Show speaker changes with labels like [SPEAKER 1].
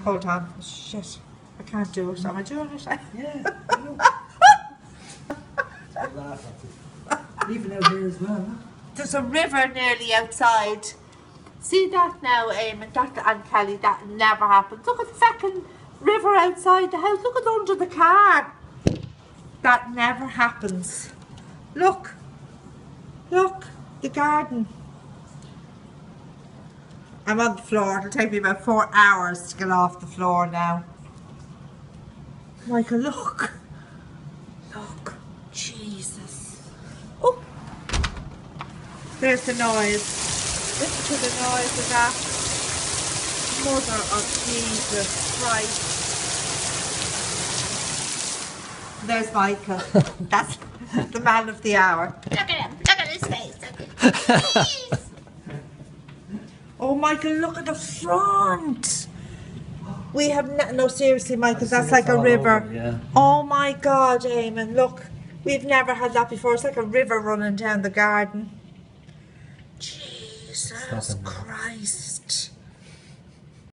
[SPEAKER 1] hold on. Shit. I can't do it. Am I doing it?
[SPEAKER 2] Yeah. Even out there as well.
[SPEAKER 1] There's a river nearly outside. See that now, Eamon, that and Kelly, that never happens. Look at the fucking river outside the house. Look at under the car. That never happens. Look. Look, the garden. I'm on the floor. It'll take me about 4 hours to get off the floor now. Michael, look. Look. Jesus. Oh. There's the noise. Listen to the noise of that. Mother of Jesus Christ. There's Michael. That's the man of the hour. Look at him. Look at his face. Oh, Michael, look at the front. We have no, seriously, Michael, that's like a river.
[SPEAKER 2] Over, yeah.
[SPEAKER 1] Oh my God, Eamon, look. We've never had that before. It's like a river running down the garden. Jesus Christ.